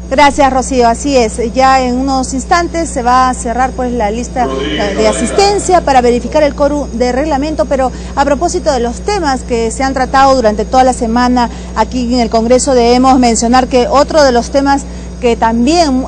Gracias, Rocío, así es. Ya en unos instantes se va a cerrar pues la lista de asistencia para verificar el quórum de reglamento, pero a propósito de los temas que se han tratado durante toda la semana aquí en el Congreso, debemos mencionar que otro de los temas que también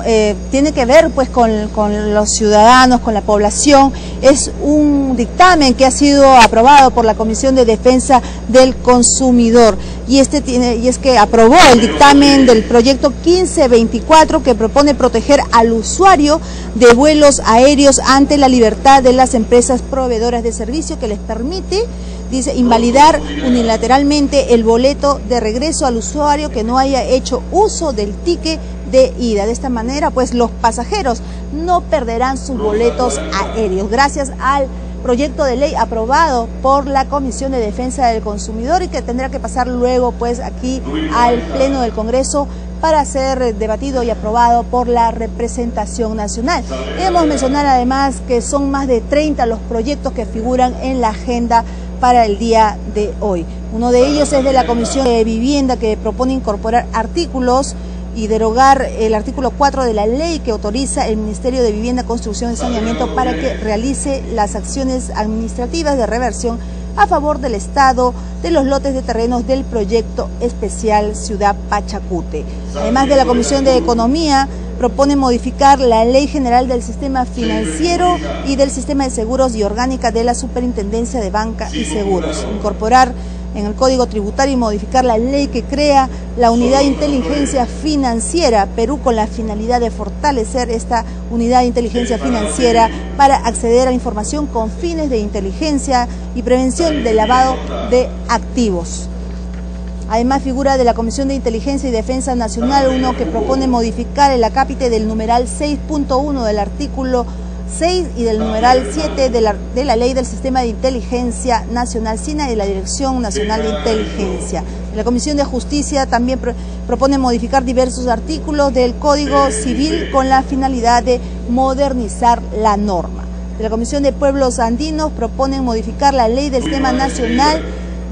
tiene que ver pues con los ciudadanos, con la población, es un dictamen que ha sido aprobado por la Comisión de Defensa del Consumidor, y es que aprobó el dictamen del proyecto 1524, que propone proteger al usuario de vuelos aéreos ante la libertad de las empresas proveedoras de servicio, que les permite, dice, invalidar unilateralmente el boleto de regreso al usuario que no haya hecho uso del ticket de ida. De esta manera, pues los pasajeros no perderán sus boletos aéreos, gracias al proyecto de ley aprobado por la Comisión de Defensa del Consumidor, y que tendrá que pasar luego pues aquí al Pleno del Congreso para ser debatido y aprobado por la representación nacional. Debemos mencionar además que son más de 30 los proyectos que figuran en la agenda para el día de hoy. Uno de ellos es de la Comisión de Vivienda, que propone incorporar artículos y derogar el artículo 4 de la ley que autoriza el Ministerio de Vivienda, Construcción y Saneamiento para que realice las acciones administrativas de reversión a favor del Estado de los lotes de terrenos del proyecto especial Ciudad Pachacute. Además de la Comisión de Economía, propone modificar la Ley General del Sistema Financiero y del Sistema de Seguros y orgánica de la Superintendencia de Banca y Seguros, incorporar en el Código Tributario y modificar la ley que crea la Unidad de Inteligencia Financiera Perú, con la finalidad de fortalecer esta Unidad de Inteligencia Financiera para acceder a la información con fines de inteligencia y prevención del lavado de activos. Además, figura de la Comisión de Inteligencia y Defensa Nacional uno que propone modificar el acápite del numeral 6.1 del artículo 6 y del numeral 7 de la Ley del Sistema de Inteligencia Nacional SINA y de la Dirección Nacional de Inteligencia. La Comisión de Justicia también propone modificar diversos artículos del Código Civil con la finalidad de modernizar la norma. De la Comisión de Pueblos Andinos proponen modificar la Ley del Sistema Nacional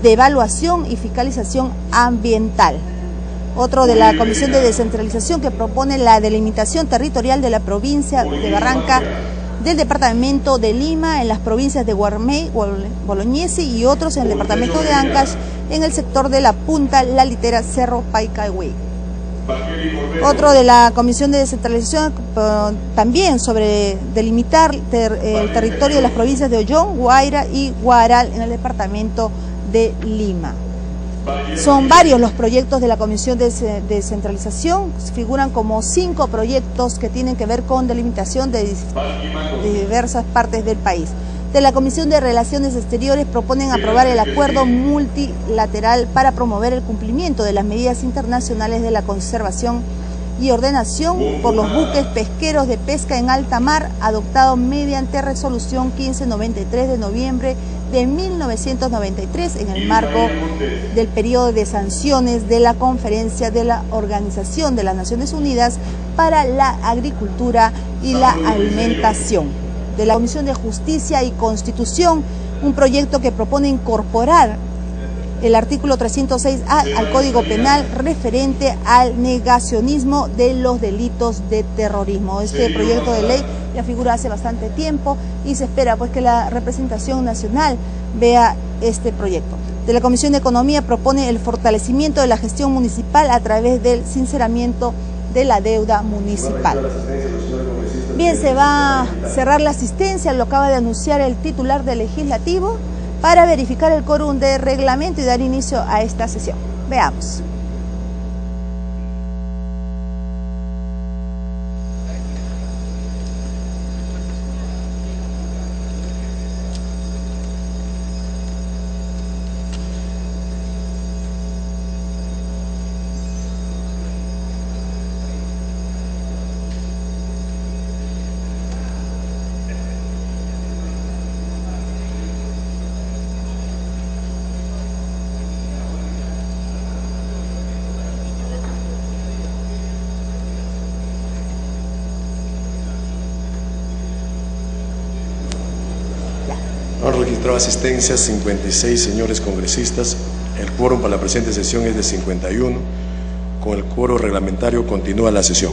de Evaluación y Fiscalización Ambiental. Otro de la Comisión de Descentralización, que propone la delimitación territorial de la provincia de Barranca, del departamento de Lima, en las provincias de Guarmey, Bolognesi y otros en el departamento de Ancash, en el sector de La Punta, La Litera, Cerro Paicahue. Otro de la Comisión de Descentralización también sobre delimitar el territorio de las provincias de Ollón, Guaira y Guaral en el departamento de Lima. Son varios los proyectos de la Comisión de Descentralización, figuran como 5 proyectos que tienen que ver con delimitación de diversas partes del país. De la Comisión de Relaciones Exteriores proponen aprobar el acuerdo multilateral para promover el cumplimiento de las medidas internacionales de la conservación y ordenación por los buques pesqueros de pesca en alta mar, adoptado mediante resolución 1593 de noviembre de 1993 en el marco del periodo de sanciones de la Conferencia de la Organización de las Naciones Unidas para la Agricultura y la Alimentación. De la Comisión de Justicia y Constitución, un proyecto que propone incorporar el artículo 306A al Código Penal referente al negacionismo de los delitos de terrorismo. Este proyecto de ley ya figura hace bastante tiempo y se espera pues que la representación nacional vea este proyecto. De la Comisión de Economía propone el fortalecimiento de la gestión municipal a través del sinceramiento de la deuda municipal. Bien, se va a cerrar la asistencia, lo acaba de anunciar el titular del Legislativo, para verificar el quórum de reglamento y dar inicio a esta sesión. Veamos. Han registrado asistencia 56 señores congresistas. El quórum para la presente sesión es de 51, con el quórum reglamentario, continúa la sesión.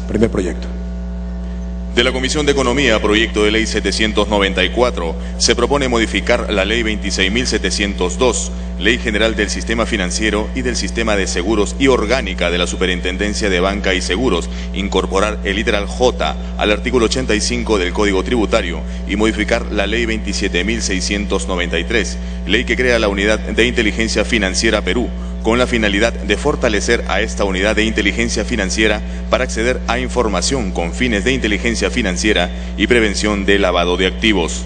Primer proyecto. De la Comisión de Economía, proyecto de ley 794, se propone modificar la ley 26.702, Ley General del Sistema Financiero y del Sistema de Seguros y orgánica de la Superintendencia de Banca y Seguros, incorporar el literal J al artículo 85 del Código Tributario y modificar la ley 27.693, ley que crea la Unidad de Inteligencia Financiera Perú, con la finalidad de fortalecer a esta unidad de inteligencia financiera para acceder a información con fines de inteligencia financiera y prevención de lavado de activos.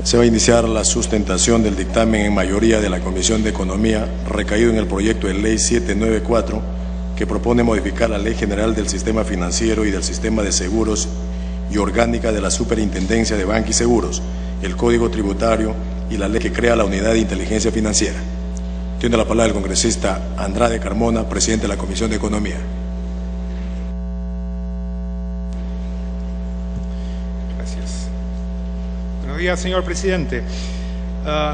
Se va a iniciar la sustentación del dictamen en mayoría de la Comisión de Economía, recaído en el proyecto de ley 794, que propone modificar la Ley General del Sistema Financiero y del Sistema de Seguros y orgánica de la Superintendencia de Banca y Seguros, el Código Tributario y la ley que crea la Unidad de Inteligencia Financiera. Tiene la palabra el congresista Andrade Carmona, presidente de la Comisión de Economía. Gracias. Buenos días, señor presidente.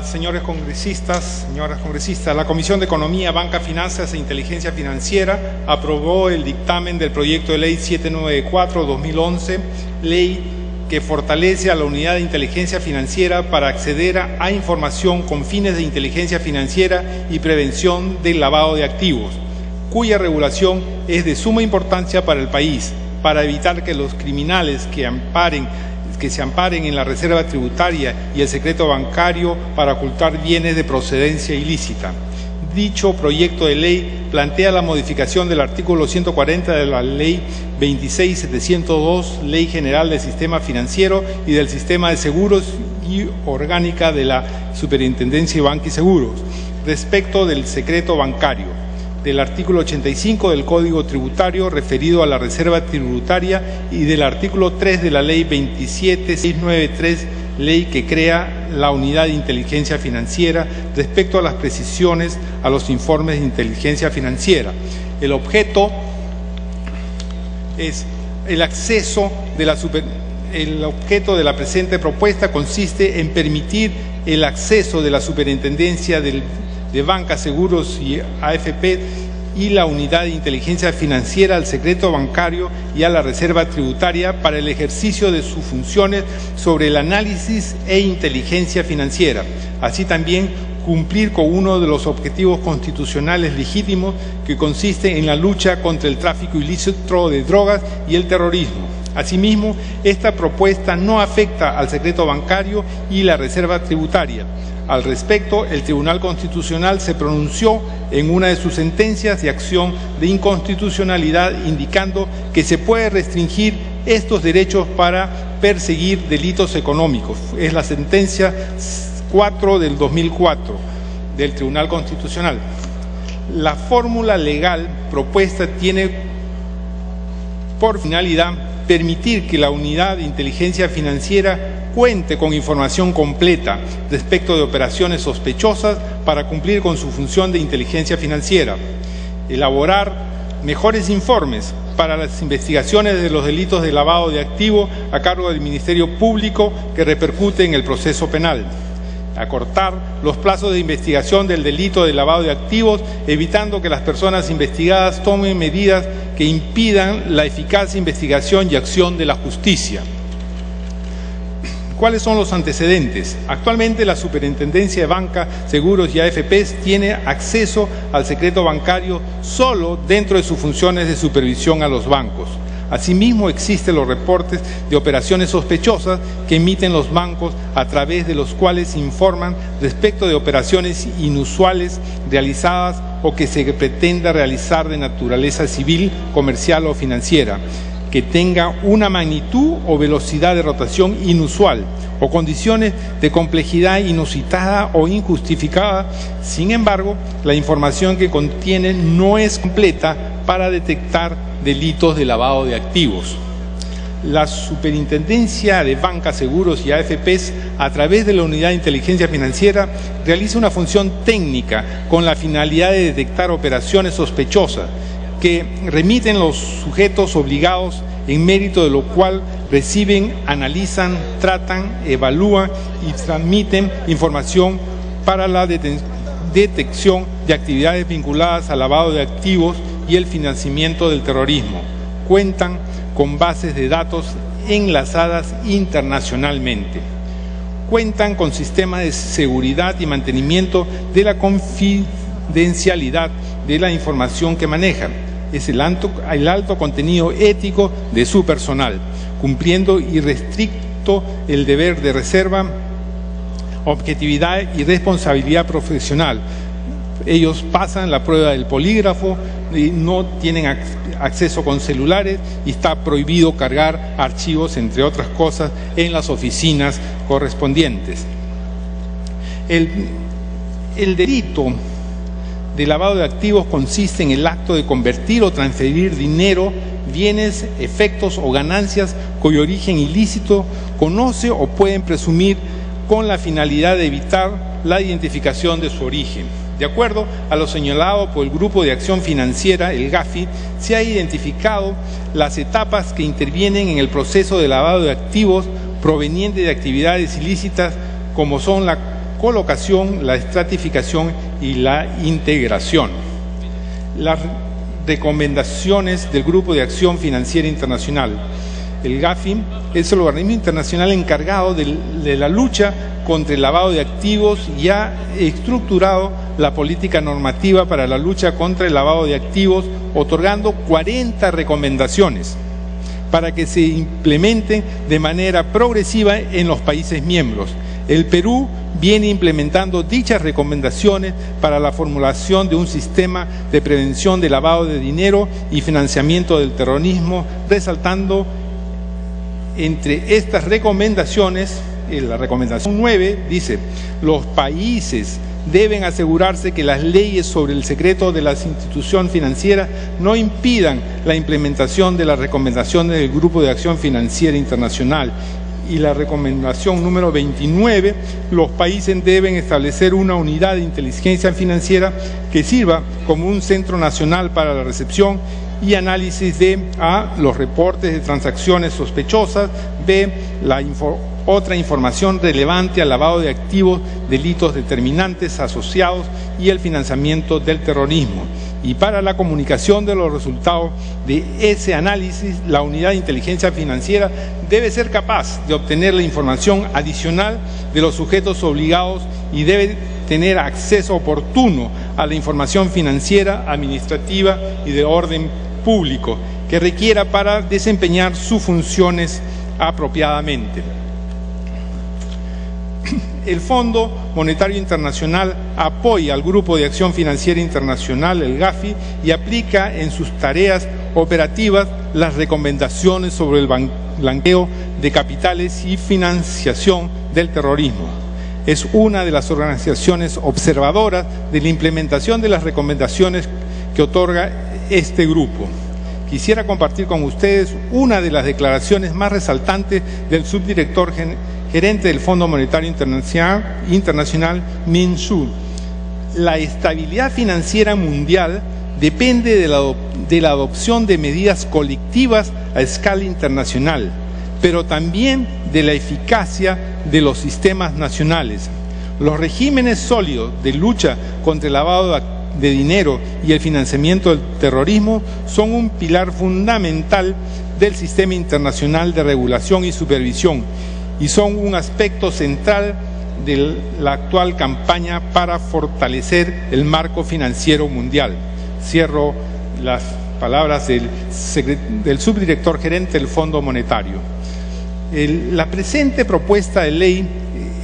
Señores congresistas, señoras congresistas, la Comisión de Economía, Banca, Finanzas e Inteligencia Financiera aprobó el dictamen del proyecto de ley 794-2011, ley que fortalece a la Unidad de Inteligencia Financiera para acceder a información con fines de inteligencia financiera y prevención del lavado de activos, cuya regulación es de suma importancia para el país, para evitar que los criminales que se amparen en la reserva tributaria y el secreto bancario para ocultar bienes de procedencia ilícita. Dicho proyecto de ley plantea la modificación del artículo 140 de la Ley 26.702, Ley General del Sistema Financiero y del Sistema de Seguros y orgánica de la Superintendencia de Banca y Seguros, respecto del secreto bancario, del artículo 85 del Código Tributario referido a la reserva tributaria y del artículo 3 de la Ley 27.693, ley que crea la Unidad de Inteligencia Financiera respecto a las precisiones a los informes de inteligencia financiera. El objeto es el acceso de el objeto de la presente propuesta consiste en permitir el acceso de la Superintendencia de Banca, Seguros y AFP y la Unidad de Inteligencia Financiera al secreto bancario y a la reserva tributaria para el ejercicio de sus funciones sobre el análisis e inteligencia financiera. Así también cumplir con uno de los objetivos constitucionales legítimos que consiste en la lucha contra el tráfico ilícito de drogas y el terrorismo. Asimismo, esta propuesta no afecta al secreto bancario y la reserva tributaria. Al respecto, el Tribunal Constitucional se pronunció en una de sus sentencias de acción de inconstitucionalidad indicando que se puede restringir estos derechos para perseguir delitos económicos. Es la sentencia 4 del 2004 del Tribunal Constitucional. La fórmula legal propuesta tiene por finalidad permitir que la Unidad de Inteligencia Financiera cuente con información completa respecto de operaciones sospechosas para cumplir con su función de inteligencia financiera, elaborar mejores informes para las investigaciones de los delitos de lavado de activos a cargo del Ministerio Público que repercute en el proceso penal, acortar los plazos de investigación del delito de lavado de activos, evitando que las personas investigadas tomen medidas que impidan la eficaz investigación y acción de la justicia. ¿Cuáles son los antecedentes? Actualmente la Superintendencia de Banca, Seguros y AFPs tiene acceso al secreto bancario solo dentro de sus funciones de supervisión a los bancos. Asimismo, existen los reportes de operaciones sospechosas que emiten los bancos a través de los cuales informan respecto de operaciones inusuales realizadas o que se pretenda realizar de naturaleza civil, comercial o financiera, que tenga una magnitud o velocidad de rotación inusual o condiciones de complejidad inusitada o injustificada. Sin embargo, la información que contiene no es completa para detectar delitos de lavado de activos. La Superintendencia de Banca, Seguros y AFPs, a través de la Unidad de Inteligencia Financiera, realiza una función técnica con la finalidad de detectar operaciones sospechosas que remiten los sujetos obligados, en mérito de lo cual reciben, analizan, tratan, evalúan y transmiten información para la detección de actividades vinculadas al lavado de activos y el financiamiento del terrorismo. Cuentan con bases de datos enlazadas internacionalmente. Cuentan con sistemas de seguridad y mantenimiento de la confidencialidad de la información que manejan. Es el alto contenido ético de su personal, cumpliendo irrestricto el deber de reserva, objetividad y responsabilidad profesional. Ellos pasan la prueba del polígrafo y no tienen acceso con celulares y está prohibido cargar archivos, entre otras cosas, en las oficinas correspondientes. El delito de lavado de activos consiste en el acto de convertir o transferir dinero, bienes, efectos o ganancias cuyo origen ilícito conoce o pueden presumir con la finalidad de evitar la identificación de su origen. De acuerdo a lo señalado por el Grupo de Acción Financiera, el GAFI, se ha identificado las etapas que intervienen en el proceso de lavado de activos provenientes de actividades ilícitas, como son la colocación, la estratificación y la integración. Las recomendaciones del Grupo de Acción Financiera Internacional. El GAFI es el organismo internacional encargado de la lucha contra el lavado de activos y ha estructurado la política normativa para la lucha contra el lavado de activos, otorgando 40 recomendaciones para que se implementen de manera progresiva en los países miembros. El Perú viene implementando dichas recomendaciones para la formulación de un sistema de prevención de lavado de dinero y financiamiento del terrorismo, resaltando entre estas recomendaciones, la recomendación 9 dice: los países deben asegurarse que las leyes sobre el secreto de las instituciones financieras no impidan la implementación de las recomendaciones del Grupo de Acción Financiera Internacional. Y la recomendación número 29, los países deben establecer una unidad de inteligencia financiera que sirva como un centro nacional para la recepción y análisis de A, los reportes de transacciones sospechosas, B, otra información relevante al lavado de activos, delitos determinantes asociados y el financiamiento del terrorismo. Y para la comunicación de los resultados de ese análisis, la unidad de inteligencia financiera debe ser capaz de obtener la información adicional de los sujetos obligados y debe tener acceso oportuno a la información financiera, administrativa y de orden público que requiera para desempeñar sus funciones apropiadamente. El Fondo Monetario Internacional apoya al Grupo de Acción Financiera Internacional, el GAFI, y aplica en sus tareas operativas las recomendaciones sobre el blanqueo de capitales y financiación del terrorismo. Es una de las organizaciones observadoras de la implementación de las recomendaciones que otorga este grupo. Quisiera compartir con ustedes una de las declaraciones más resaltantes del subdirector gerente del Fondo Monetario Internacional, Min Soo. La estabilidad financiera mundial depende de la adopción de medidas colectivas a escala internacional, pero también de la eficacia de los sistemas nacionales. Los regímenes sólidos de lucha contra el lavado de dinero y el financiamiento del terrorismo son un pilar fundamental del sistema internacional de regulación y supervisión y son un aspecto central de la actual campaña para fortalecer el marco financiero mundial. Cierro las palabras del subdirector gerente del Fondo Monetario. La presente propuesta de ley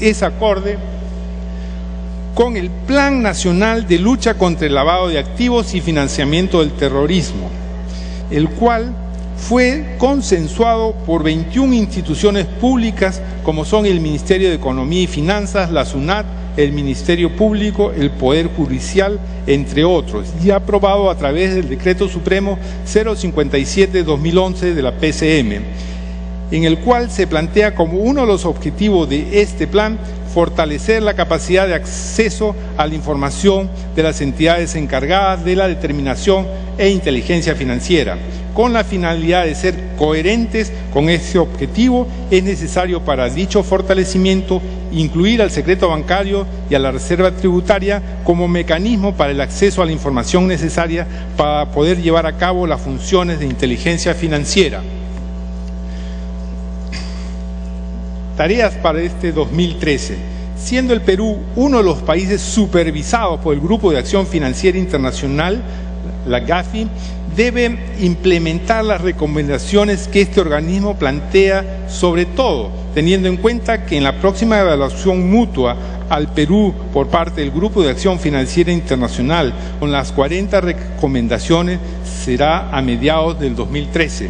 es acorde con el Plan Nacional de Lucha contra el Lavado de Activos y Financiamiento del Terrorismo, el cual fue consensuado por 21 instituciones públicas como son el Ministerio de Economía y Finanzas, la SUNAT, el Ministerio Público, el Poder Judicial, entre otros, y aprobado a través del Decreto Supremo 057-2011 de la PCM. en el cual se plantea como uno de los objetivos de este plan fortalecer la capacidad de acceso a la información de las entidades encargadas de la determinación e inteligencia financiera. Con la finalidad de ser coherentes con este objetivo, es necesario para dicho fortalecimiento incluir al secreto bancario y a la reserva tributaria como mecanismo para el acceso a la información necesaria para poder llevar a cabo las funciones de inteligencia financiera. Tareas para este 2013. Siendo el Perú uno de los países supervisados por el Grupo de Acción Financiera Internacional, la GAFI, debe implementar las recomendaciones que este organismo plantea, sobre todo teniendo en cuenta que en la próxima evaluación mutua al Perú por parte del Grupo de Acción Financiera Internacional, con las 40 recomendaciones, será a mediados del 2013,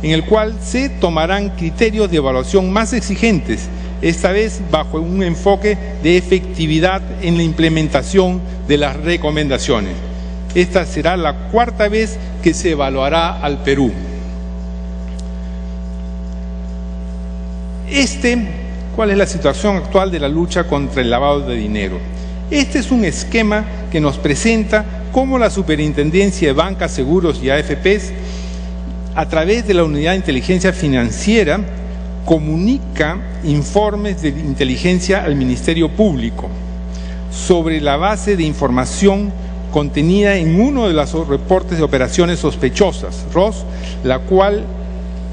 en el cual se tomarán criterios de evaluación más exigentes, esta vez bajo un enfoque de efectividad en la implementación de las recomendaciones. Esta será la cuarta vez que se evaluará al Perú. ¿Cuál es la situación actual de la lucha contra el lavado de dinero? Este es un esquema que nos presenta cómo la Superintendencia de Bancas, Seguros y AFPs, a través de la Unidad de Inteligencia Financiera, comunica informes de inteligencia al Ministerio Público sobre la base de información contenida en uno de los reportes de operaciones sospechosas, ROS, la cual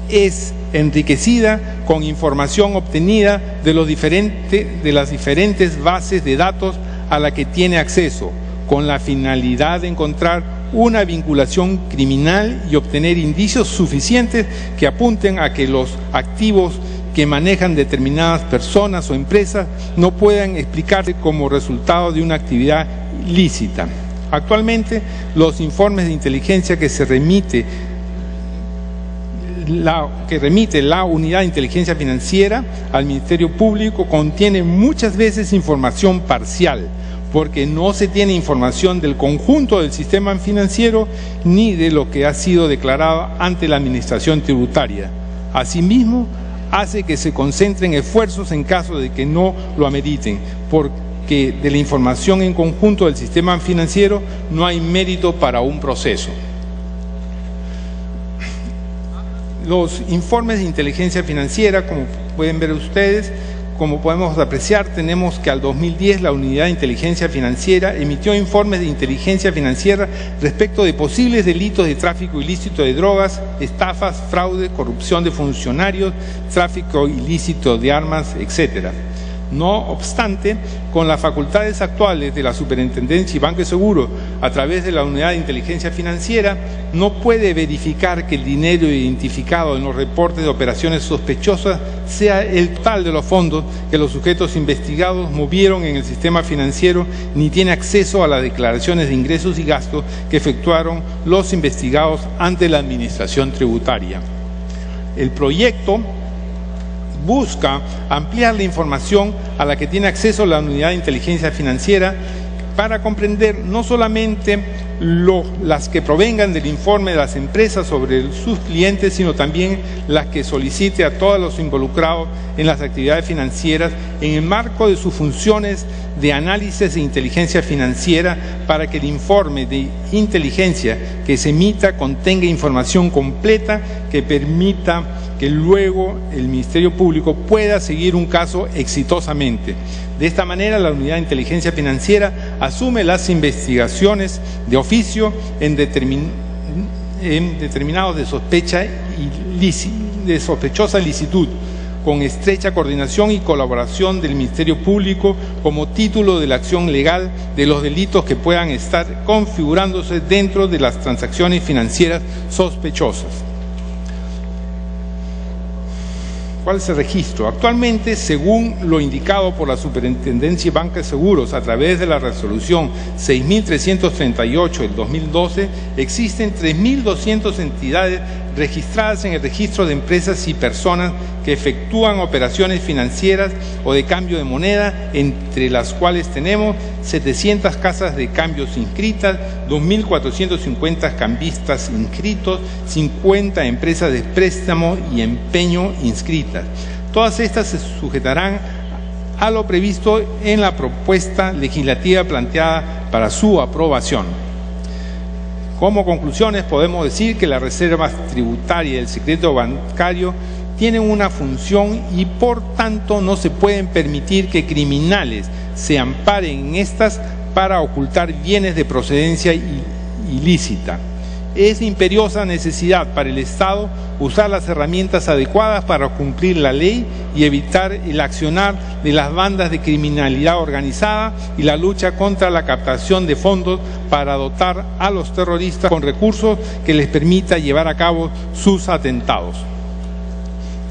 es enriquecida con información obtenida de las diferentes bases de datos a la que tiene acceso, con la finalidad de encontrar una vinculación criminal y obtener indicios suficientes que apunten a que los activos que manejan determinadas personas o empresas no puedan explicarse como resultado de una actividad ilícita. Actualmente, los informes de inteligencia que remite la Unidad de Inteligencia Financiera al Ministerio Público contienen muchas veces información parcial, porque no se tiene información del conjunto del sistema financiero ni de lo que ha sido declarado ante la Administración Tributaria. Asimismo, hace que se concentren esfuerzos en caso de que no lo ameriten, porque de la información en conjunto del sistema financiero no hay mérito para un proceso. Los informes de inteligencia financiera, como pueden ver ustedes, como podemos apreciar, tenemos que al 2010 la Unidad de Inteligencia Financiera emitió informes de inteligencia financiera respecto de posibles delitos de tráfico ilícito de drogas, estafas, fraude, corrupción de funcionarios, tráfico ilícito de armas, etcétera. No obstante, con las facultades actuales de la Superintendencia y Banco de Seguro a través de la Unidad de Inteligencia Financiera, no puede verificar que el dinero identificado en los reportes de operaciones sospechosas sea el total de los fondos que los sujetos investigados movieron en el sistema financiero, ni tiene acceso a las declaraciones de ingresos y gastos que efectuaron los investigados ante la Administración Tributaria. El proyecto busca ampliar la información a la que tiene acceso la Unidad de Inteligencia Financiera para comprender no solamente las que provengan del informe de las empresas sobre sus clientes, sino también las que solicite a todos los involucrados en las actividades financieras en el marco de sus funciones de análisis de inteligencia financiera, para que el informe de inteligencia que se emita contenga información completa que permita que luego el Ministerio Público pueda seguir un caso exitosamente. De esta manera, la Unidad de Inteligencia Financiera asume las investigaciones de oficio en determinados de sospechosa licitud, con estrecha coordinación y colaboración del Ministerio Público como título de la acción legal de los delitos que puedan estar configurándose dentro de las transacciones financieras sospechosas. ¿Cuál es el registro? Actualmente, según lo indicado por la Superintendencia de Bancas y Seguros a través de la resolución 6.338 del 2012, existen 3.200 entidades registradas en el registro de empresas y personas que efectúan operaciones financieras o de cambio de moneda, entre las cuales tenemos 700 casas de cambios inscritas, 2.450 cambistas inscritos, 50 empresas de préstamo y empeño inscritas. Todas estas se sujetarán a lo previsto en la propuesta legislativa planteada para su aprobación. Como conclusiones, podemos decir que las reservas tributarias y el secreto bancario tienen una función y por tanto no se pueden permitir que criminales se amparen en estas para ocultar bienes de procedencia ilícita. Es imperiosa necesidad para el Estado usar las herramientas adecuadas para cumplir la ley y evitar el accionar de las bandas de criminalidad organizada y la lucha contra la captación de fondos para dotar a los terroristas con recursos que les permita llevar a cabo sus atentados.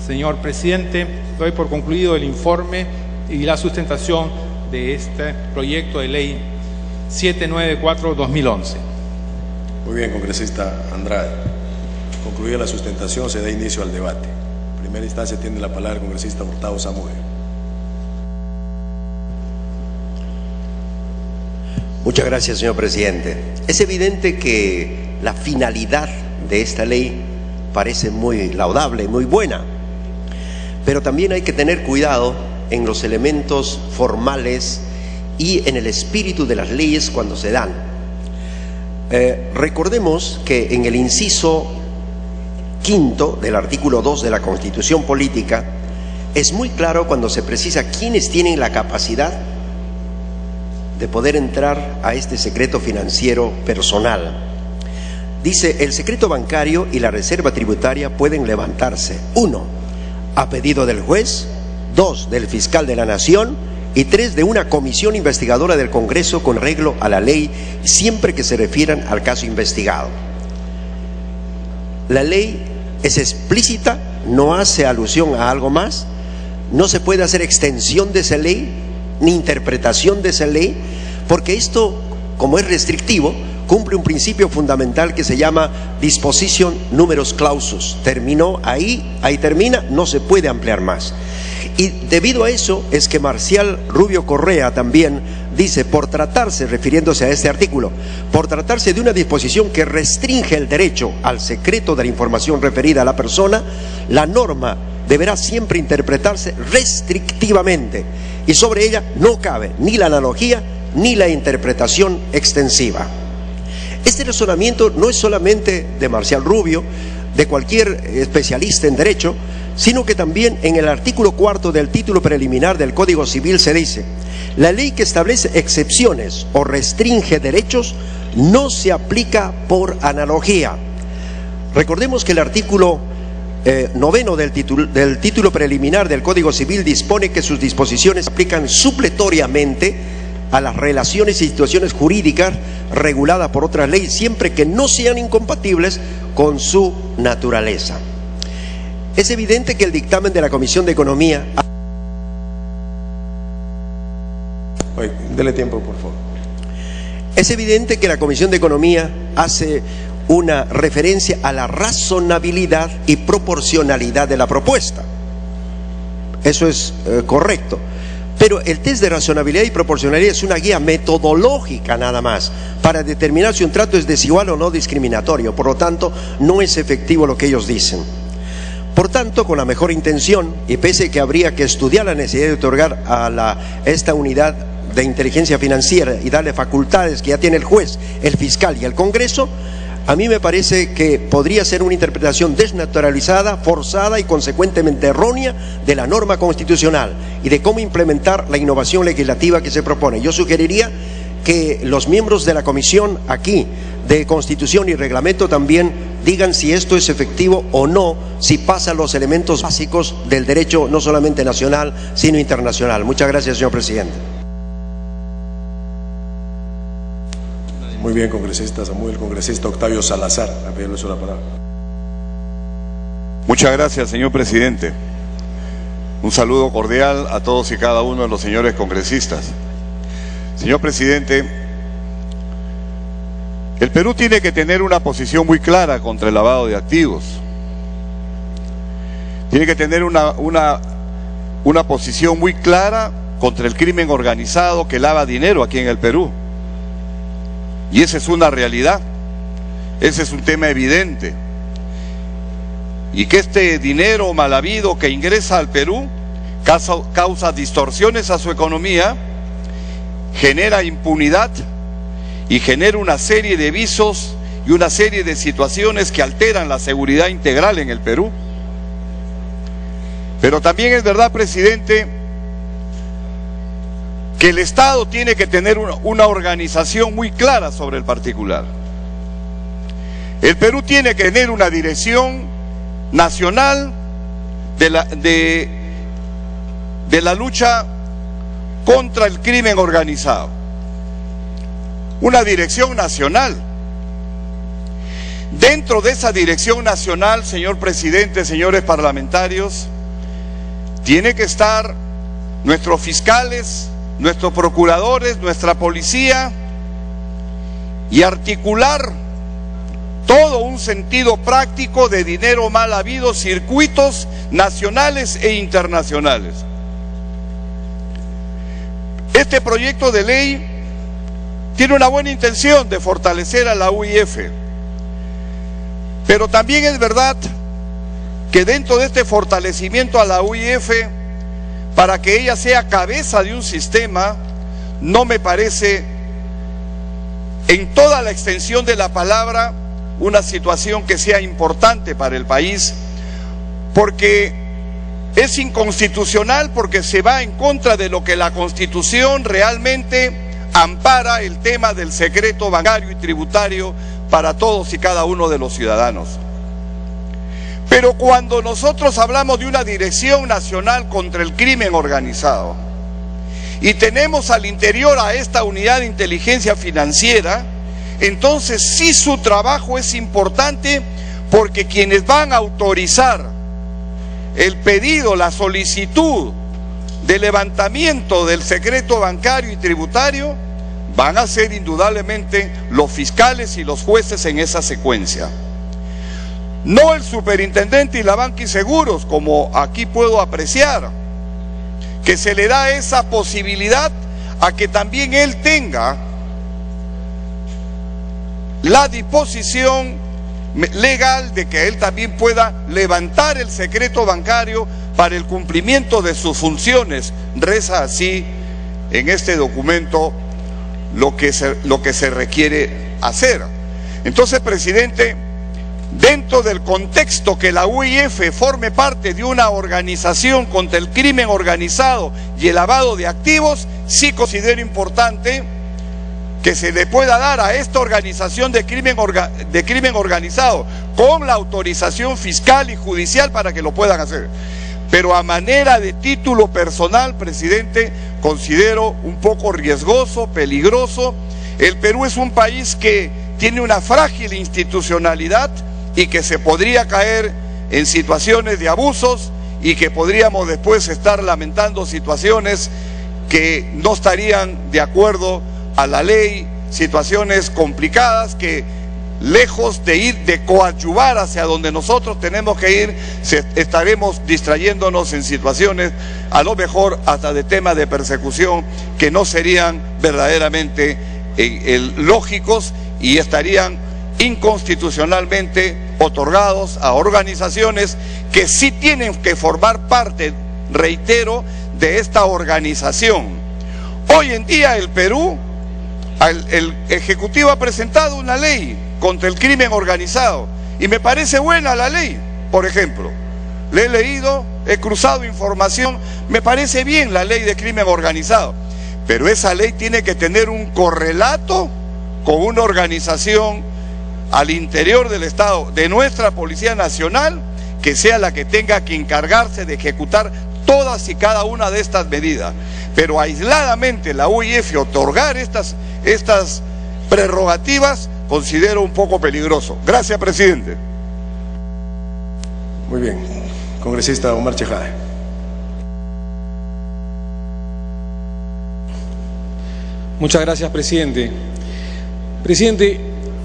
Señor presidente, doy por concluido el informe y la sustentación de este proyecto de ley 794-2011. Muy bien, congresista Andrade. Concluida la sustentación, se da inicio al debate. En primera instancia tiene la palabra el congresista Hurtado Zamudio. Muchas gracias, señor presidente. Es evidente que la finalidad de esta ley parece muy laudable, muy buena, pero también hay que tener cuidado en los elementos formales y en el espíritu de las leyes cuando se dan. Recordemos que en el inciso 5 del artículo 2 de la Constitución Política es muy claro cuando se precisa quiénes tienen la capacidad de poder entrar a este secreto financiero personal. Dice: el secreto bancario y la reserva tributaria pueden levantarse: 1, a pedido del juez; 2, del fiscal de la Nación; y 3, de una comisión investigadora del Congreso con arreglo a la ley, siempre que se refieran al caso investigado. La ley es explícita, no hace alusión a algo más, no se puede hacer extensión de esa ley, ni interpretación de esa ley, porque esto, como es restrictivo, cumple un principio fundamental que se llama disposition numerus clausus. Terminó ahí, ahí termina, no se puede ampliar más. Y debido a eso es que Marcial Rubio Correa también dice, por tratarse, refiriéndose a este artículo, por tratarse de una disposición que restringe el derecho al secreto de la información referida a la persona, la norma deberá siempre interpretarse restrictivamente y sobre ella no cabe ni la analogía ni la interpretación extensiva. Este razonamiento no es solamente de Marcial Rubio, de cualquier especialista en derecho, sino que también en el artículo 4 del título preliminar del Código Civil se dice: la ley que establece excepciones o restringe derechos no se aplica por analogía. Recordemos que el artículo 9 del título preliminar del Código Civil dispone que sus disposiciones se aplican supletoriamente a las relaciones y situaciones jurídicas reguladas por otras leyes, siempre que no sean incompatibles con su naturaleza. Es evidente que el dictamen de la Comisión de Economía... Oye, dele tiempo, por favor. Es evidente que la Comisión de Economía hace una referencia a la razonabilidad y proporcionalidad de la propuesta. Eso es correcto. Pero el test de razonabilidad y proporcionalidad es una guía metodológica nada más para determinar si un trato es desigual o no discriminatorio. Por lo tanto, no es efectivo lo que ellos dicen. Por tanto, con la mejor intención, y pese a que habría que estudiar la necesidad de otorgar a esta unidad de inteligencia financiera y darle facultades que ya tiene el juez, el fiscal y el Congreso, a mí me parece que podría ser una interpretación desnaturalizada, forzada y consecuentemente errónea de la norma constitucional y de cómo implementar la innovación legislativa que se propone. Yo sugeriría que los miembros de la Comisión aquí de Constitución y Reglamento también digan si esto es efectivo o no, si pasa los elementos básicos del derecho no solamente nacional, sino internacional. Muchas gracias, señor presidente. Muy bien, congresista Samuel. Congresista Octavio Salazar, a pedirle la palabra. Muchas gracias, señor presidente. Un saludo cordial a todos y cada uno de los señores congresistas. Señor presidente, el Perú tiene que tener una posición muy clara contra el lavado de activos. tiene que tener una posición muy clara contra el crimen organizado que lava dinero aquí en el Perú. Y esa es una realidad, ese es un tema evidente. Y que este dinero mal habido que ingresa al Perú causa distorsiones a su economía, genera impunidad y genera una serie de visos y una serie de situaciones que alteran la seguridad integral en el Perú. Pero también es verdad, presidente, que el Estado tiene que tener una organización muy clara sobre el particular. El Perú tiene que tener una dirección nacional de la lucha contra el crimen organizado. Una dirección nacional. Dentro de esa dirección nacional, señor presidente, señores parlamentarios, tiene que estar nuestros fiscales, nuestros procuradores, nuestra policía, y articular todo un sentido práctico de dinero mal habido, circuitos nacionales e internacionales. Este proyecto de ley tiene una buena intención de fortalecer a la UIF, pero también es verdad que dentro de este fortalecimiento a la UIF, para que ella sea cabeza de un sistema, no me parece, en toda la extensión de la palabra, una situación que sea importante para el país, porque es inconstitucional, porque se va en contra de lo que la Constitución realmente ampara, el tema del secreto bancario y tributario para todos y cada uno de los ciudadanos. Pero cuando nosotros hablamos de una dirección nacional contra el crimen organizado y tenemos al interior a esta unidad de inteligencia financiera, entonces sí su trabajo es importante, porque quienes van a autorizar el pedido, la solicitud de levantamiento del secreto bancario y tributario van a ser indudablemente los fiscales y los jueces en esa secuencia. No el superintendente y la banca y seguros, como aquí puedo apreciar, que se le da esa posibilidad a que también él tenga la disposición legal de que él también pueda levantar el secreto bancario para el cumplimiento de sus funciones. Reza así en este documento lo que se requiere hacer. Entonces, presidente, dentro del contexto que la UIF forme parte de una organización contra el crimen organizado y el lavado de activos, sí considero importante que se le pueda dar a esta organización de crimen organizado con la autorización fiscal y judicial para que lo puedan hacer. Pero a manera de título personal, presidente, considero un poco riesgoso, peligroso. El Perú es un país que tiene una frágil institucionalidad y que se podría caer en situaciones de abusos y que podríamos después estar lamentando situaciones que no estarían de acuerdo a la ley, situaciones complicadas que, lejos de coadyuvar hacia donde nosotros tenemos que ir, estaremos distrayéndonos en situaciones a lo mejor hasta de temas de persecución que no serían verdaderamente lógicos y estarían inconstitucionalmente otorgados a organizaciones que sí tienen que formar parte, reitero, de esta organización. Hoy en día el Perú, el Ejecutivo ha presentado una ley contra el crimen organizado y me parece buena la ley. Por ejemplo, le he leído, he cruzado información, me parece bien la ley de crimen organizado, pero esa ley tiene que tener un correlato con una organización al interior del Estado, de nuestra Policía Nacional, que sea la que tenga que encargarse de ejecutar todas y cada una de estas medidas. Pero aisladamente la UIF otorgar estas prerrogativas considero un poco peligroso. Gracias, presidente. Muy bien. Congresista Omar Chejade. Muchas gracias, presidente. Presidente,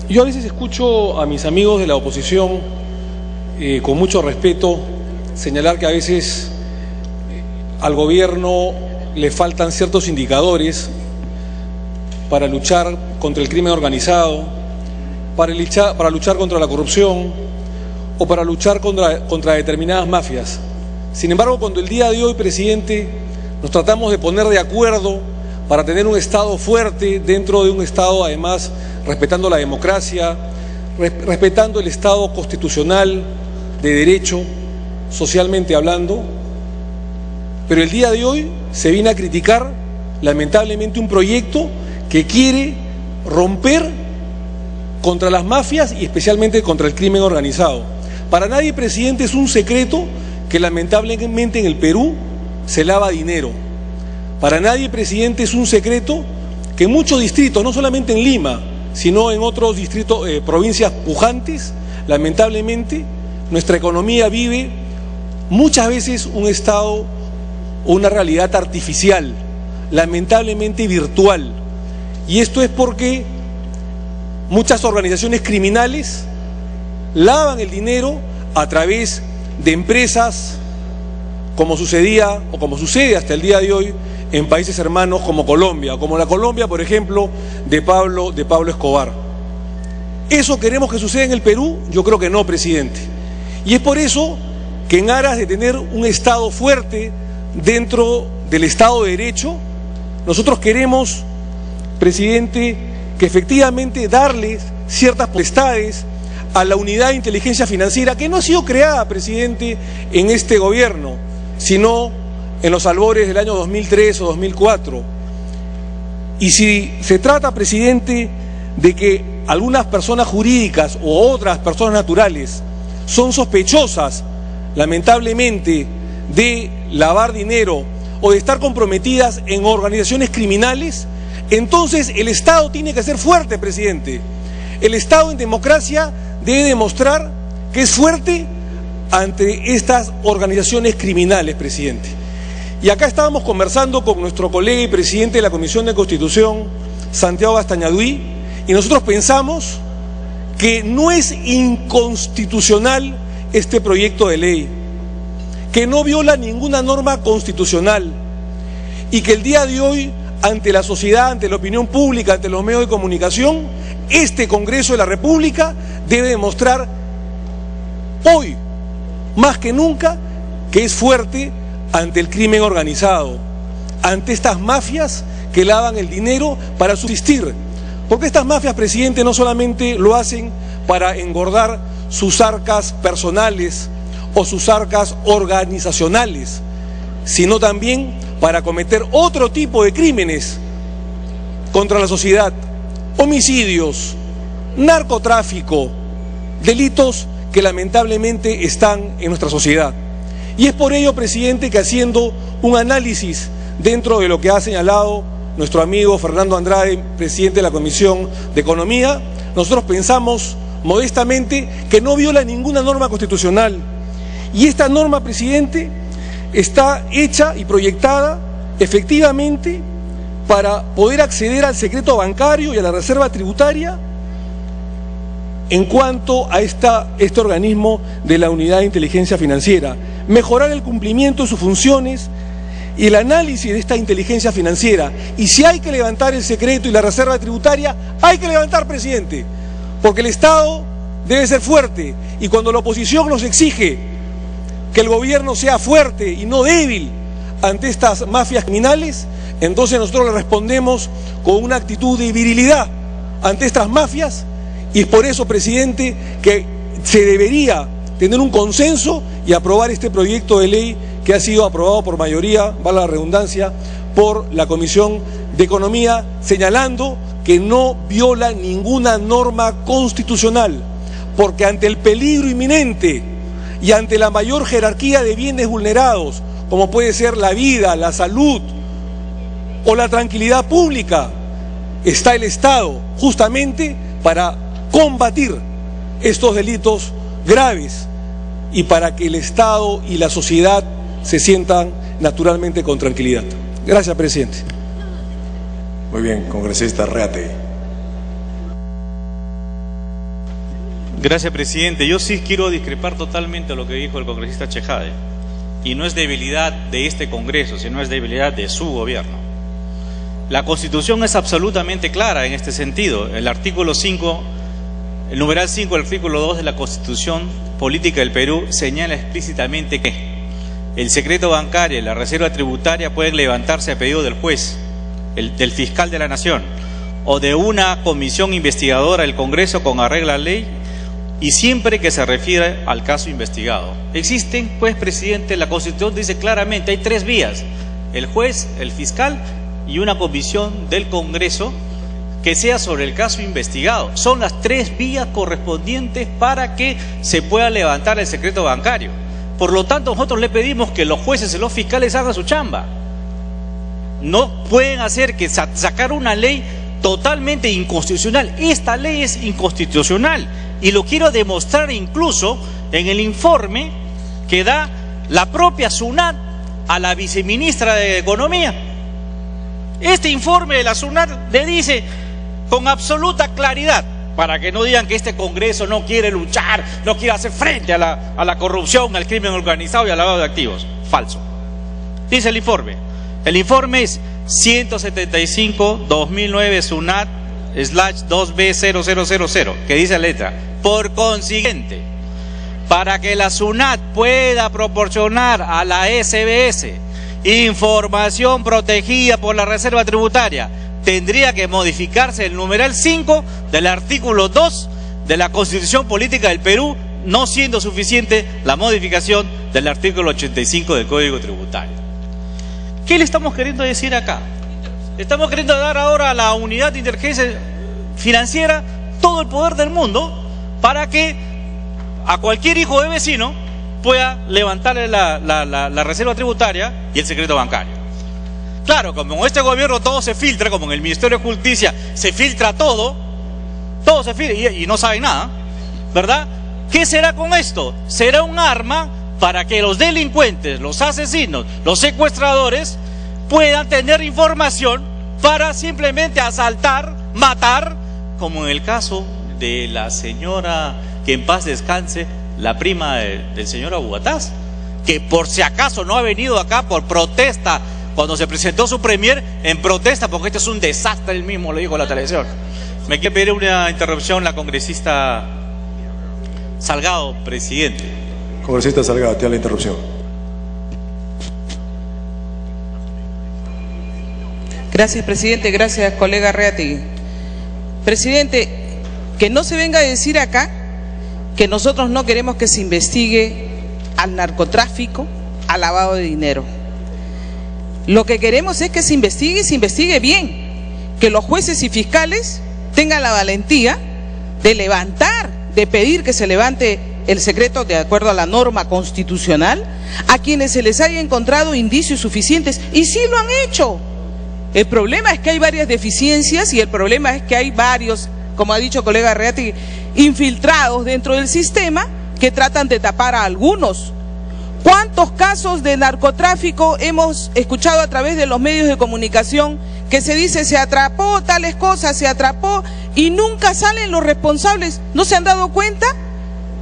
yo a veces escucho a mis amigos de la oposición con mucho respeto señalar que a veces al gobierno le faltan ciertos indicadores para luchar contra el crimen organizado, para luchar contra la corrupción o para luchar contra determinadas mafias. Sin embargo, cuando el día de hoy, presidente, nos tratamos de poner de acuerdo para tener un Estado fuerte dentro de un Estado, además, respetando la democracia, respetando el Estado constitucional de derecho, socialmente hablando, pero el día de hoy se viene a criticar, lamentablemente, un proyecto que quiere romper contra las mafias y especialmente contra el crimen organizado. Para nadie, presidente, es un secreto que lamentablemente en el Perú se lava dinero. Para nadie, presidente, es un secreto que muchos distritos, no solamente en Lima, sino en otros distritos, provincias pujantes, lamentablemente, nuestra economía vive muchas veces un estado, una realidad artificial, lamentablemente virtual. Y esto es porque muchas organizaciones criminales lavan el dinero a través de empresas, como sucedía o como sucede hasta el día de hoy en países hermanos como Colombia, como la Colombia, por ejemplo, de Pablo Escobar. ¿Eso queremos que suceda en el Perú? Yo creo que no, presidente. Y es por eso que en aras de tener un Estado fuerte dentro del Estado de Derecho, nosotros queremos, presidente, que efectivamente darles ciertas potestades a la unidad de inteligencia financiera, que no ha sido creada, presidente, en este gobierno, sino en los albores del año 2003 o 2004. Y si se trata, presidente, de que algunas personas jurídicas o otras personas naturales son sospechosas, lamentablemente, de lavar dinero o de estar comprometidas en organizaciones criminales, entonces el Estado tiene que ser fuerte, presidente. El Estado en democracia debe demostrar que es fuerte ante estas organizaciones criminales, presidente. Y acá estábamos conversando con nuestro colega y presidente de la Comisión de Constitución, Santiago Gastañaduy, y nosotros pensamos que no es inconstitucional este proyecto de ley, que no viola ninguna norma constitucional y que el día de hoy, ante la sociedad, ante la opinión pública, ante los medios de comunicación, este Congreso de la República debe demostrar hoy, más que nunca, que es fuerte ante el crimen organizado, ante estas mafias que lavan el dinero para subsistir. Porque estas mafias, presidente, no solamente lo hacen para engordar sus arcas personales o sus arcas organizacionales, sino también para cometer otro tipo de crímenes contra la sociedad, homicidios, narcotráfico, delitos que lamentablemente están en nuestra sociedad. Y es por ello, presidente, que haciendo un análisis dentro de lo que ha señalado nuestro amigo Fernando Andrade, presidente de la Comisión de Economía, nosotros pensamos modestamente que no viola ninguna norma constitucional. Y esta norma, presidente, está hecha y proyectada efectivamente para poder acceder al secreto bancario y a la reserva tributaria en cuanto a este organismo de la Unidad de Inteligencia Financiera, mejorar el cumplimiento de sus funciones y el análisis de esta inteligencia financiera. Y si hay que levantar el secreto y la reserva tributaria, hay que levantar, presidente, porque el Estado debe ser fuerte, y cuando la oposición nos exige que el gobierno sea fuerte y no débil ante estas mafias criminales, entonces nosotros le respondemos con una actitud de virilidad ante estas mafias. Y es por eso, presidente, que se debería tener un consenso y aprobar este proyecto de ley que ha sido aprobado por mayoría, valga la redundancia, por la Comisión de Economía, señalando que no viola ninguna norma constitucional, porque ante el peligro inminente y ante la mayor jerarquía de bienes vulnerados, como puede ser la vida, la salud o la tranquilidad pública, está el Estado justamente para combatir estos delitos graves y para que el Estado y la sociedad se sientan naturalmente con tranquilidad. Gracias, presidente. Muy bien, congresista Reate. Gracias, presidente. Yo sí quiero discrepar totalmente a lo que dijo el congresista Chejade. y no es debilidad de este Congreso, sino es debilidad de su gobierno. La Constitución es absolutamente clara en este sentido. El artículo 5, el numeral 5 del artículo 2 de la Constitución Política del Perú señala explícitamente que el secreto bancario y la reserva tributaria pueden levantarse a pedido del juez, del fiscal de la Nación, o de una comisión investigadora del Congreso con arreglo a la ley, y siempre que se refiere al caso investigado. Existen, pues, presidente, la Constitución dice claramente, hay tres vías: el juez, el fiscal y una comisión del Congreso que sea sobre el caso investigado. Son las tres vías correspondientes para que se pueda levantar el secreto bancario. Por lo tanto, nosotros le pedimos que los jueces y los fiscales hagan su chamba. No pueden hacer que sacar una ley totalmente inconstitucional. Esta ley es inconstitucional y lo quiero demostrar incluso en el informe que da la propia SUNAT a la viceministra de Economía. Este informe de la SUNAT le dice con absoluta claridad, para que no digan que este Congreso no quiere luchar, no quiere hacer frente a la corrupción, al crimen organizado y al lavado de activos. Falso. Dice el informe. El informe es 175-2009 SUNAT/2B0000, que dice la letra: por consiguiente, para que la SUNAT pueda proporcionar a la SBS información protegida por la reserva tributaria, tendría que modificarse el numeral 5 del artículo 2 de la Constitución Política del Perú, no siendo suficiente la modificación del artículo 85 del Código Tributario. ¿Qué le estamos queriendo decir acá? Estamos queriendo dar ahora a la Unidad de Inteligencia Financiera todo el poder del mundo para que a cualquier hijo de vecino pueda levantarle la reserva tributaria y el secreto bancario. Claro, como en este gobierno todo se filtra, como en el Ministerio de Justicia se filtra todo se filtra y no saben nada, ¿verdad? ¿Qué será con esto? Será un arma para que los delincuentes, los asesinos, los secuestradores puedan tener información para simplemente asaltar, matar, como en el caso de la señora, que en paz descanse, la prima del señor Abugataz, que por si acaso no ha venido acá por protesta, cuando se presentó su premier, en protesta, porque esto es un desastre, él mismo lo dijo en la televisión. Me quiere pedir una interrupción la congresista Salgado, presidente. Congresista Salgado, tiene la interrupción. Gracias, presidente. Gracias, colega Reategui. Presidente, que no se venga a decir acá que nosotros no queremos que se investigue al narcotráfico, al lavado de dinero. Lo que queremos es que se investigue y se investigue bien, que los jueces y fiscales tengan la valentía de levantar, de pedir que se levante el secreto de acuerdo a la norma constitucional a quienes se les haya encontrado indicios suficientes, y sí lo han hecho. El problema es que hay varias deficiencias y el problema es que hay varios, como ha dicho el colega Reategui, infiltrados dentro del sistema que tratan de tapar a algunos. ¿Cuántos casos de narcotráfico hemos escuchado a través de los medios de comunicación que se dice se atrapó tales cosas, se atrapó, y nunca salen los responsables? ¿No se han dado cuenta?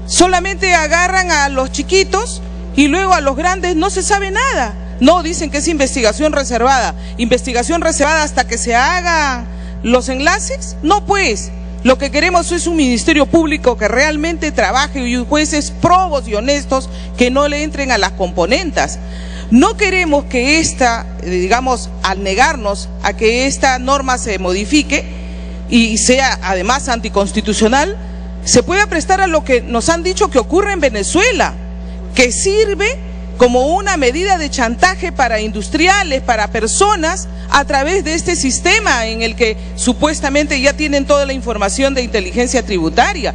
Solamente agarran a los chiquitos y luego a los grandes no se sabe nada. No, dicen que es investigación reservada hasta que se hagan los enlaces. No, pues, lo que queremos es un ministerio público que realmente trabaje y jueces probos y honestos que no le entren a las componentas. No queremos que al negarnos a que esta norma se modifique y sea además anticonstitucional, se pueda prestar a lo que nos han dicho que ocurre en Venezuela, que sirve como una medida de chantaje para industriales, para personas, a través de este sistema en el que supuestamente ya tienen toda la información de inteligencia tributaria.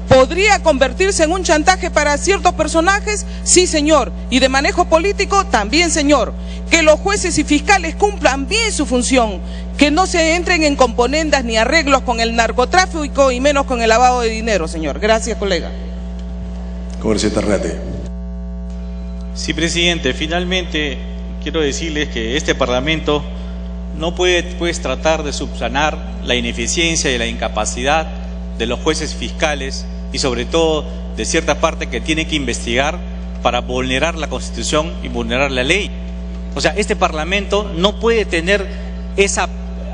¿Podría convertirse en un chantaje para ciertos personajes? Sí, señor. Y de manejo político también, señor. Que los jueces y fiscales cumplan bien su función, que no se entren en componendas ni arreglos con el narcotráfico y menos con el lavado de dinero, señor. Gracias, colega. Congresista Reategui. Sí, presidente, finalmente quiero decirles que este Parlamento no puede tratar de subsanar la ineficiencia y la incapacidad de los jueces fiscales y sobre todo de cierta parte que tiene que investigar para vulnerar la Constitución y vulnerar la ley. O sea, este Parlamento no puede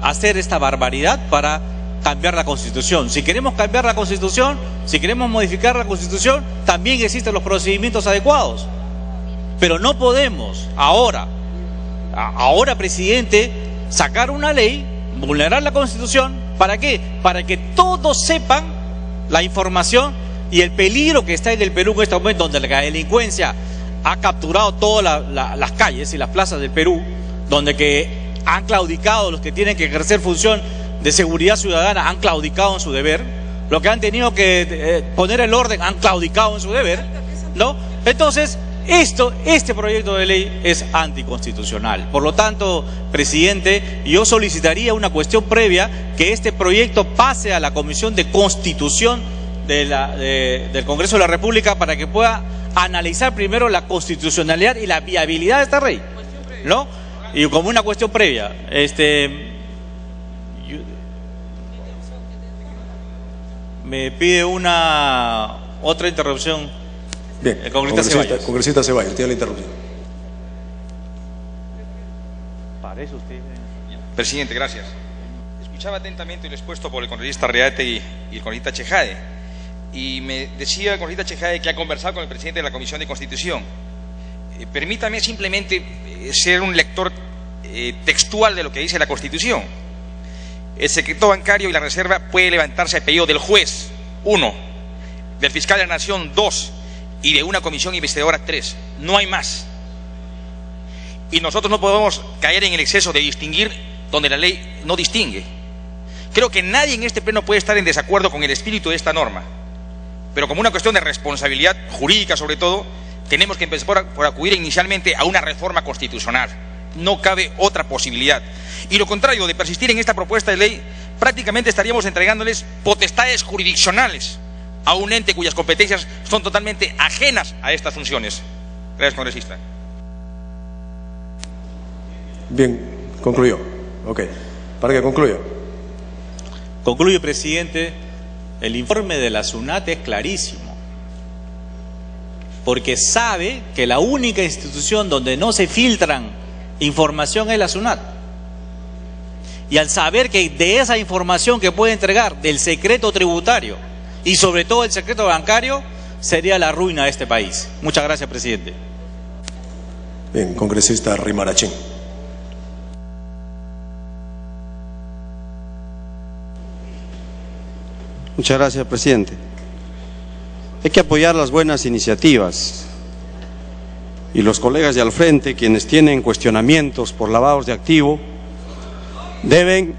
hacer esta barbaridad para cambiar la Constitución. Si queremos cambiar la Constitución, si queremos modificar la Constitución, también existen los procedimientos adecuados. Pero no podemos ahora, presidente, sacar una ley, vulnerar la Constitución. ¿Para qué? Para que todos sepan la información y el peligro que está en el Perú en este momento, donde la delincuencia ha capturado todas las calles y las plazas del Perú, donde que han claudicado los que tienen que ejercer función de seguridad ciudadana, han claudicado en su deber, los que han tenido que poner el orden han claudicado en su deber, ¿no? Entonces, este proyecto de ley es anticonstitucional. Por lo tanto, presidente, yo solicitaría una cuestión previa, que este proyecto pase a la Comisión de Constitución del Congreso de la República para que pueda analizar primero la constitucionalidad y la viabilidad de esta ley, ¿no? Y como una cuestión previa, me pide otra interrupción. Bien, el congresista Ceballos, tiene la interrupción. Parece usted. Presidente, gracias. Escuchaba atentamente lo expuesto por el congresista Reate y el congresista Chejade, y me decía el congresista Chejade que ha conversado con el presidente de la Comisión de Constitución. Permítame simplemente ser un lector textual de lo que dice la Constitución. El secreto bancario y la reserva puede levantarse a pedido del juez, 1, del fiscal de la Nación, 2, y de una comisión investigadora, 3. No hay más. Y nosotros no podemos caer en el exceso de distinguir donde la ley no distingue. Creo que nadie en este pleno puede estar en desacuerdo con el espíritu de esta norma, pero como una cuestión de responsabilidad jurídica sobre todo, tenemos que empezar por acudir inicialmente a una reforma constitucional. No cabe otra posibilidad. Y lo contrario, de persistir en esta propuesta de ley, prácticamente estaríamos entregándoles potestades jurisdiccionales a un ente cuyas competencias son totalmente ajenas a estas funciones. Gracias, congresista. Bien, concluyó. Ok, para que concluya. Concluye, presidente. El informe de la SUNAT es clarísimo, porque sabe que la única institución donde no se filtran información es la SUNAT. Y al saber que de esa información que puede entregar, del secreto tributario y sobre todo el secreto bancario, sería la ruina de este país. Muchas gracias, presidente. Bien, congresista Rimarachín. Muchas gracias, presidente. Hay que apoyar las buenas iniciativas, y los colegas de al frente, quienes tienen cuestionamientos por lavados de activo, deben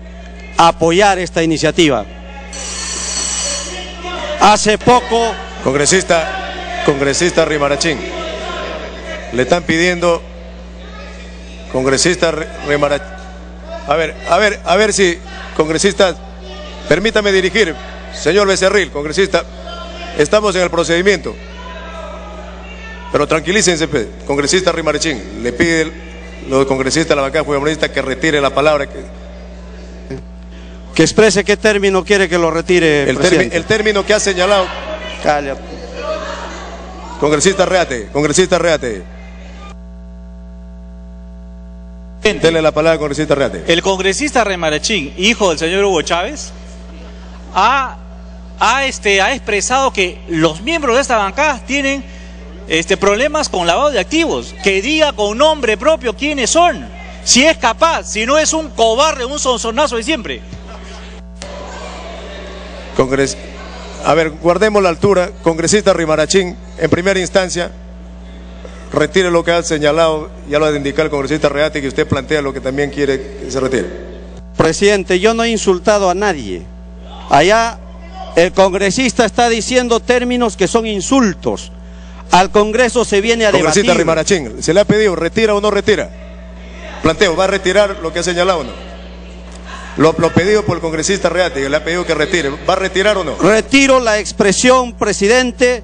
apoyar esta iniciativa. Hace poco... Congresista Rimarachín, le están pidiendo, congresista Rimarachín, a ver si, congresista, permítame dirigir, señor Becerril, congresista, estamos en el procedimiento, pero tranquilícense, congresista Rimarachín, le pide los congresistas de la bancada fujimorista que retire la palabra. Que exprese qué término quiere que lo retire, presidente. El término que ha señalado. Cállate. Congresista Reate. Denle la palabra al congresista Reate. El congresista Rimarachín, hijo del señor Hugo Chávez, ha expresado que los miembros de esta bancada tienen problemas con lavado de activos. Que diga con nombre propio quiénes son, si es capaz, si no es un cobarde, un sonsonazo de siempre. A ver, guardemos la altura. Congresista Rimarachín, en primera instancia, retire lo que ha señalado, ya lo ha indicado el congresista Reate, que usted plantea lo que también quiere que se retire. Presidente, yo no he insultado a nadie. Allá el congresista está diciendo términos que son insultos. Al Congreso se viene a debatir. Congresista Rimarachín, ¿se le ha pedido retira o no retira? Planteo, ¿va a retirar lo que ha señalado o no? Lo pedido por el congresista Reate, que le ha pedido que retire, ¿va a retirar o no? Retiro la expresión, presidente,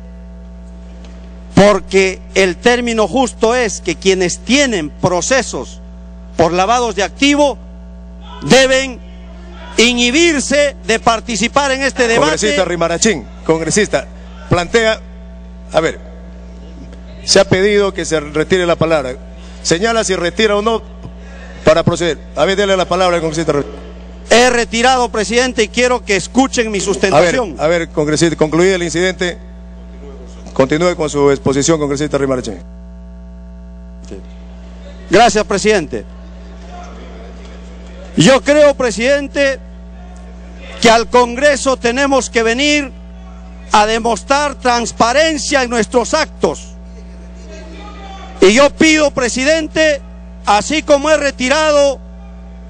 porque el término justo es que quienes tienen procesos por lavados de activo deben inhibirse de participar en este debate. Congresista Rimarachín, congresista, plantea, a ver, Se ha pedido que se retire la palabra. Señala si retira o no para proceder. A ver, dele la palabra al congresista. He retirado, presidente, y quiero que escuchen mi sustentación. A ver, congresista, concluido el incidente, continúe con su exposición, congresista Rimarachín. Gracias, presidente. Yo creo, presidente, que al Congreso tenemos que venir a demostrar transparencia en nuestros actos. Y yo pido, presidente, así como he retirado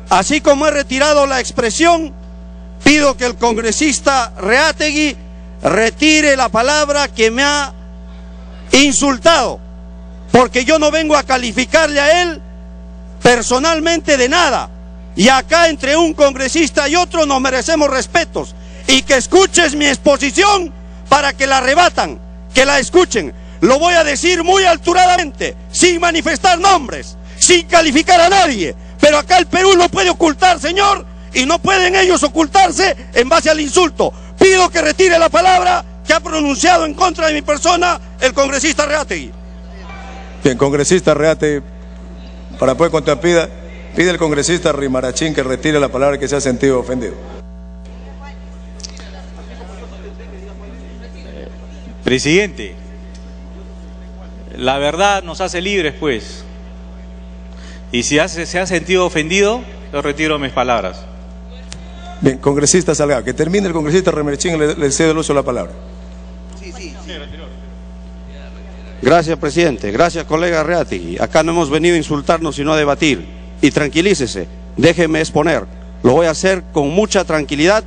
la expresión, pido que el congresista Reategui retire la palabra que me ha insultado, porque yo no vengo a calificarle a él personalmente de nada. Y acá entre un congresista y otro nos merecemos respetos. Y que escuches mi exposición para que la rebatan, que la escuchen. Lo voy a decir muy alturadamente, sin manifestar nombres, sin calificar a nadie. Pero acá el Perú no puede ocultar, señor, y no pueden ellos ocultarse en base al insulto. Pido que retire la palabra que ha pronunciado en contra de mi persona el congresista Reategui. Bien, congresista Reategui, para poder contemplar, pide el congresista Rimarachín que retire la palabra que se ha sentido ofendido. Presidente, la verdad nos hace libres, pues. Y si se ha sentido ofendido, yo retiro mis palabras. Bien, congresista Salgado, que termine el congresista Rimarachín, le cedo el uso de la palabra. Gracias, presidente. Gracias, colega Reategui. Acá no hemos venido a insultarnos, sino a debatir. Y tranquilícese, déjeme exponer. Lo voy a hacer con mucha tranquilidad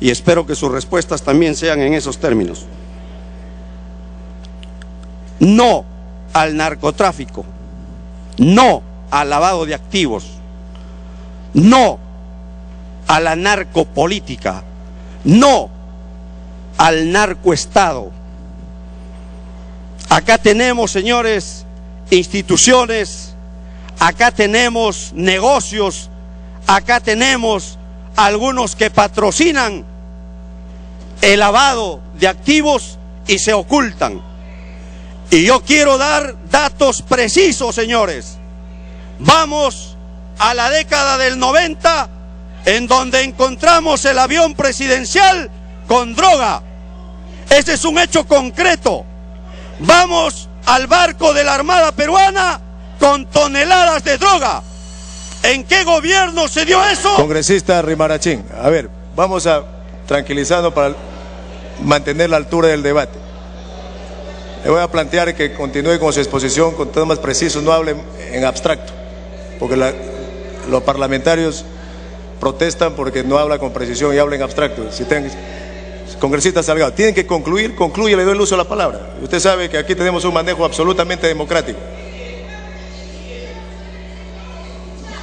y espero que sus respuestas también sean en esos términos. No al narcotráfico, no al lavado de activos, no a la narcopolítica, no al narcoestado. Acá tenemos, señores, instituciones, acá tenemos negocios, acá tenemos algunos que patrocinan el lavado de activos y se ocultan. Y yo quiero dar datos precisos, señores. Vamos a la década del 90, en donde encontramos el avión presidencial con droga. Ese es un hecho concreto. Vamos al barco de la Armada Peruana con toneladas de droga. ¿En qué gobierno se dio eso? Congresista Rimarachín, a ver, vamos a tranquilizarnos para mantener la altura del debate. Le voy a plantear que continúe con su exposición con temas precisos, no hable en abstracto, porque los parlamentarios protestan porque no habla con precisión y habla en abstracto. Congresista Salgado, tienen que concluir, concluye, le doy el uso de la palabra. Usted sabe que aquí tenemos un manejo absolutamente democrático.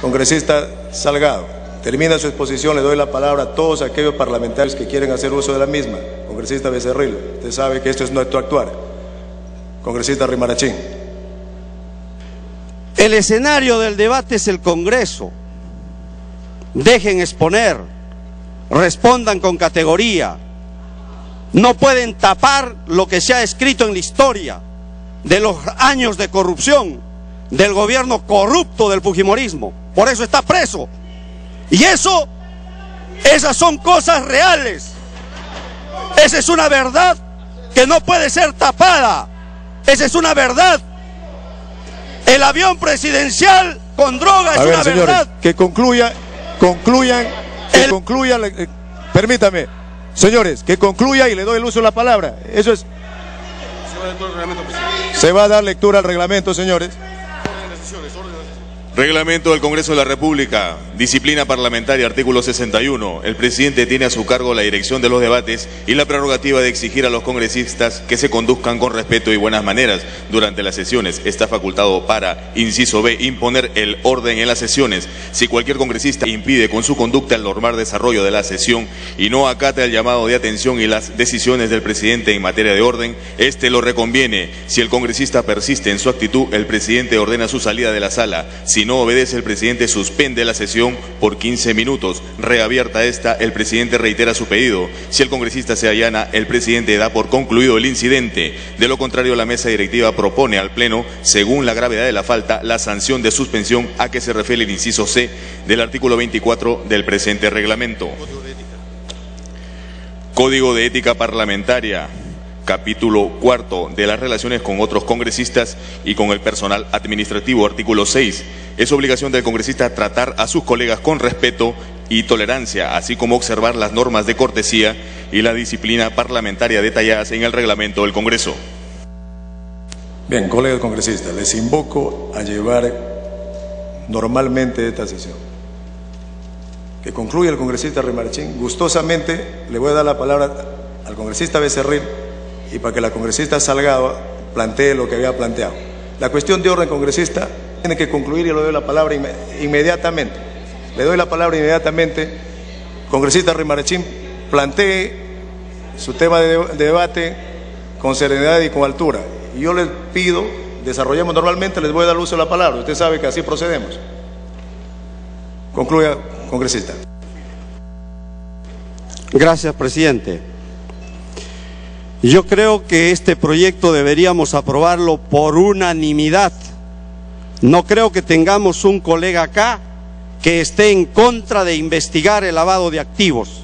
Congresista Salgado, termina su exposición, le doy la palabra a todos aquellos parlamentarios que quieren hacer uso de la misma. Congresista Becerril, usted sabe que esto es nuestro actuar. Congresista Rimarachín. El escenario del debate es el Congreso. Dejen exponer, respondan con categoría. No pueden tapar lo que se ha escrito en la historia de los años de corrupción, del gobierno corrupto del fujimorismo. Por eso está preso. Y esas son cosas reales. Esa es una verdad que no puede ser tapada. Esa es una verdad. El avión presidencial con droga es una señores, verdad. Que concluyan, permítame, señores, que concluya y le doy el uso de la palabra. Eso es. Se va a dar lectura al reglamento, señores. Reglamento del Congreso de la República, disciplina parlamentaria, artículo 61. El presidente tiene a su cargo la dirección de los debates y la prerrogativa de exigir a los congresistas que se conduzcan con respeto y buenas maneras durante las sesiones. Está facultado para, inciso B, imponer el orden en las sesiones. Si cualquier congresista impide con su conducta el normal desarrollo de la sesión y no acata el llamado de atención y las decisiones del presidente en materia de orden, este lo reconviene. Si el congresista persiste en su actitud, el presidente ordena su salida de la sala. Si Si no obedece, el presidente suspende la sesión por 15 minutos. Reabierta esta, el presidente reitera su pedido. Si el congresista se allana, el presidente da por concluido el incidente. De lo contrario, la mesa directiva propone al Pleno, según la gravedad de la falta, la sanción de suspensión a que se refiere el inciso C del artículo 24 del presente reglamento. Código de Ética Parlamentaria. Capítulo 4 de las relaciones con otros congresistas y con el personal administrativo, artículo 6. Es obligación del congresista tratar a sus colegas con respeto y tolerancia, así como observar las normas de cortesía y la disciplina parlamentaria detalladas en el reglamento del Congreso. Bien, colegas congresistas, les invoco a llevar normalmente esta sesión. Que concluya el congresista Rimarachín. Gustosamente le voy a dar la palabra al congresista Becerril y para que la congresista Salgado plantee lo que había planteado. La cuestión de orden, congresista, tiene que concluir y le doy la palabra inmediatamente. Le doy la palabra inmediatamente. Congresista Rimarachín, plantee su tema de debate con serenidad y con altura. Y yo les pido, desarrollemos normalmente, les voy a dar uso de la palabra. Usted sabe que así procedemos. Concluya, congresista. Gracias, presidente. Yo creo que este proyecto deberíamos aprobarlo por unanimidad. No creo que tengamos un colega acá que esté en contra de investigar el lavado de activos.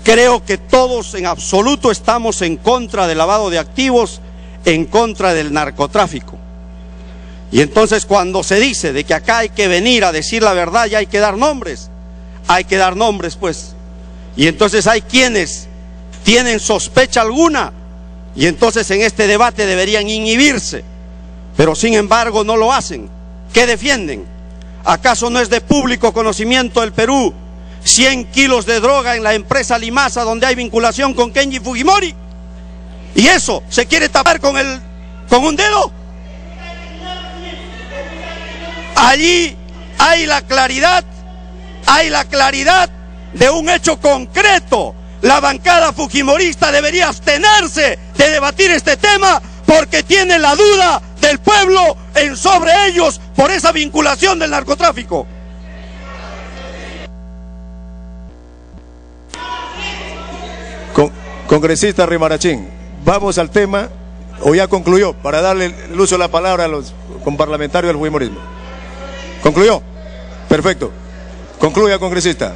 Creo que todos en absoluto estamos en contra del lavado de activos, en contra del narcotráfico. Y entonces cuando se dice de que acá hay que venir a decir la verdad y hay que dar nombres pues. Y entonces hay quienes tienen sospecha alguna y entonces en este debate deberían inhibirse, pero sin embargo no lo hacen. ¿Qué defienden? ¿Acaso no es de público conocimiento del Perú 100 kilos de droga en la empresa Limasa donde hay vinculación con Kenji Fujimori? ¿Y eso se quiere tapar con un dedo? Allí hay la claridad de un hecho concreto. La bancada fujimorista debería abstenerse de debatir este tema porque tiene la duda del pueblo sobre ellos por esa vinculación del narcotráfico. Congresista Rimarachín, vamos al tema, o ya concluyó, para darle el uso de la palabra a los comparlamentarios del fujimorismo. ¿Concluyó? Perfecto. Concluya, congresista.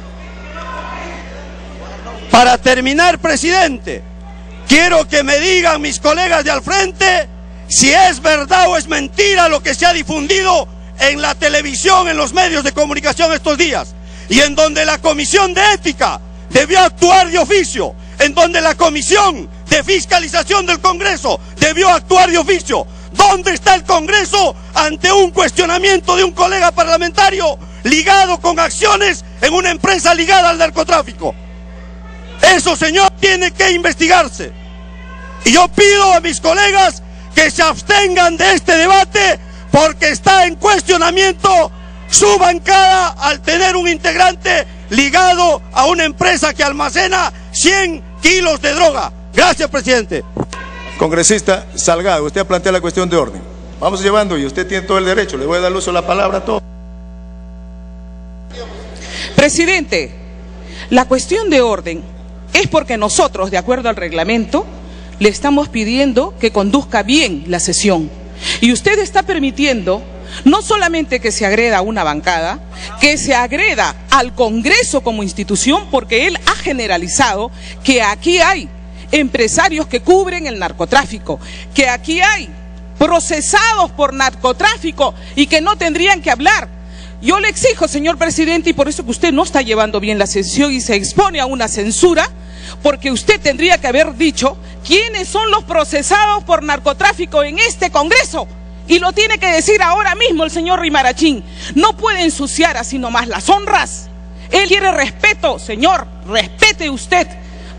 Para terminar, presidente, quiero que me digan mis colegas de al frente si es verdad o es mentira lo que se ha difundido en la televisión, en los medios de comunicación estos días, y en donde la Comisión de Ética debió actuar de oficio, en donde la Comisión de Fiscalización del Congreso debió actuar de oficio. ¿Dónde está el Congreso ante un cuestionamiento de un colega parlamentario ligado con acciones en una empresa ligada al narcotráfico? Eso, señor, tiene que investigarse. Y yo pido a mis colegas que se abstengan de este debate porque está en cuestionamiento su bancada al tener un integrante ligado a una empresa que almacena 100 kilos de droga. Gracias, presidente. Congresista Salgado, usted ha planteado la cuestión de orden. Vamos llevando y usted tiene todo el derecho. Le voy a dar uso de la palabra a todos. Presidente, la cuestión de orden es porque nosotros, de acuerdo al reglamento, le estamos pidiendo que conduzca bien la sesión. Y usted está permitiendo no solamente que se agreda a una bancada, que se agreda al Congreso como institución, porque él ha generalizado que aquí hay empresarios que cubren el narcotráfico, que aquí hay procesados por narcotráfico y que no tendrían que hablar. Yo le exijo, señor presidente, y por eso que usted no está llevando bien la sesión y se expone a una censura, porque usted tendría que haber dicho quiénes son los procesados por narcotráfico en este Congreso. Y lo tiene que decir ahora mismo el señor Rimarachín. No puede ensuciar así nomás las honras. Él quiere respeto, señor, respete usted,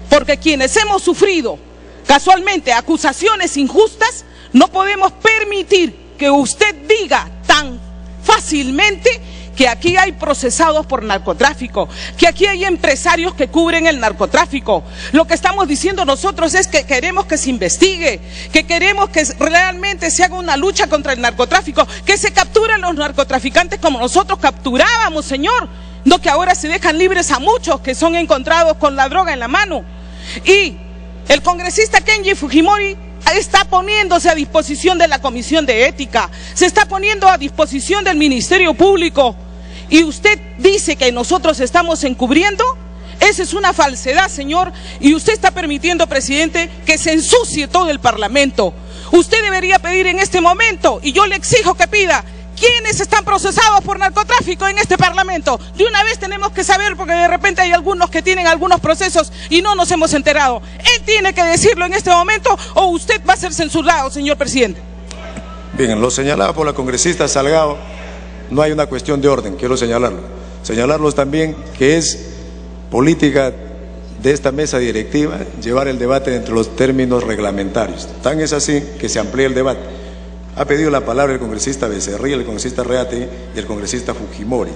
porque quienes hemos sufrido casualmente acusaciones injustas, no podemos permitir que usted diga tan fácilmente que aquí hay procesados por narcotráfico, que aquí hay empresarios que cubren el narcotráfico. Lo que estamos diciendo nosotros es que queremos que se investigue, que queremos que realmente se haga una lucha contra el narcotráfico, que se capturen los narcotraficantes como nosotros capturábamos, señor, no que ahora se dejan libres a muchos que son encontrados con la droga en la mano. Y el congresista Kenji Fujimori está poniéndose a disposición de la Comisión de Ética, se está poniendo a disposición del Ministerio Público, y usted dice que nosotros estamos encubriendo. Esa es una falsedad, señor, y usted está permitiendo, presidente, que se ensucie todo el Parlamento. Usted debería pedir en este momento, y yo le exijo que pida, ¿quiénes están procesados por narcotráfico en este Parlamento? De una vez tenemos que saber, porque de repente hay algunos que tienen algunos procesos y no nos hemos enterado. Él tiene que decirlo en este momento o usted va a ser censurado, señor presidente. Bien, lo señalaba por la congresista Salgado, no hay una cuestión de orden, quiero señalarlo. Señalarlos también que es política de esta mesa directiva llevar el debate entre los términos reglamentarios. Tan es así que se amplía el debate. Ha pedido la palabra el congresista Becerril, el congresista Reate y el congresista Fujimori.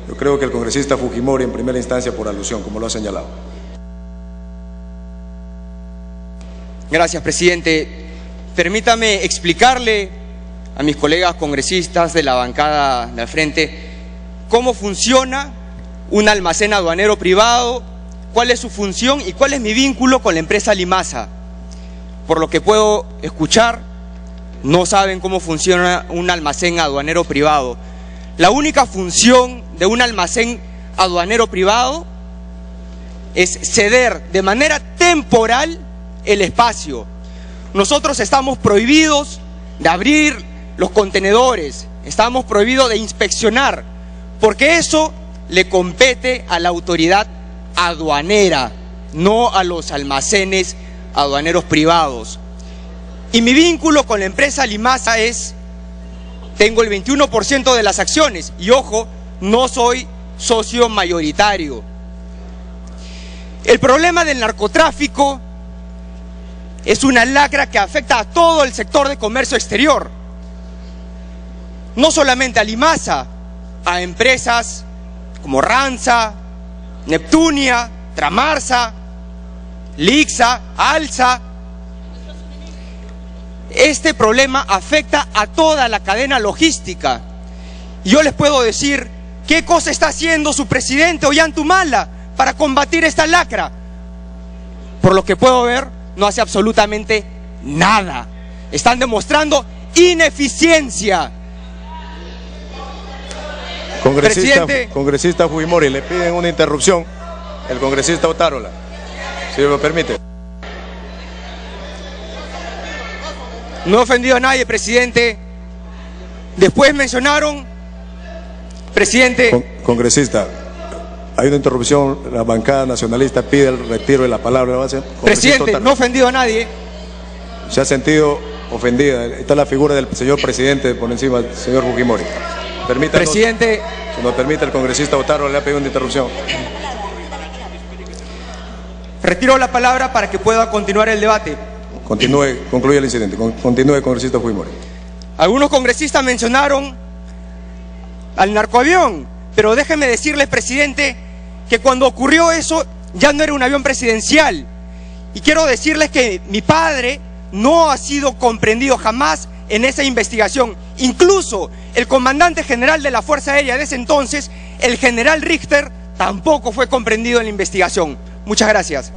Yo creo que el congresista Fujimori en primera instancia por alusión, como lo ha señalado. Gracias, presidente. Permítame explicarle a mis colegas congresistas de la bancada del frente cómo funciona un almacén aduanero privado, cuál es su función y cuál es mi vínculo con la empresa Limasa. Por lo que puedo escuchar, no saben cómo funciona un almacén aduanero privado. La única función de un almacén aduanero privado es ceder de manera temporal el espacio. Nosotros estamos prohibidos de abrir los contenedores, estamos prohibidos de inspeccionar, porque eso le compete a la autoridad aduanera, no a los almacenes aduaneros privados. Y mi vínculo con la empresa Limasa es, tengo el 21% de las acciones y ojo, no soy socio mayoritario. El problema del narcotráfico es una lacra que afecta a todo el sector de comercio exterior. No solamente a Limasa, a empresas como Ranza, Neptunia, Tramarsa, Lixa, Alsa. Este problema afecta a toda la cadena logística. Y yo les puedo decir qué cosa está haciendo su presidente Ollantumala para combatir esta lacra. Por lo que puedo ver, no hace absolutamente nada. Están demostrando ineficiencia. Congresista Fujimori, le piden una interrupción. El congresista Otárola, si me permite. No he ofendido a nadie, presidente. Después mencionaron, presidente... Congresista, hay una interrupción, la bancada nacionalista pide el retiro de la palabra. Presidente, no he ofendido a nadie. Se ha sentido ofendida. Está la figura del señor presidente por encima del señor Fujimori. Permítanos, presidente, si nos permite, el congresista Otárola le ha pedido una interrupción. Retiro la palabra para que pueda continuar el debate. Continúe, concluye el incidente. Continúe, congresista Fujimori. Algunos congresistas mencionaron al narcoavión, pero déjeme decirles, presidente, que cuando ocurrió eso ya no era un avión presidencial. Y quiero decirles que mi padre no ha sido comprendido jamás en esa investigación. Incluso el comandante general de la Fuerza Aérea de ese entonces, el general Richter, tampoco fue comprendido en la investigación. Muchas gracias.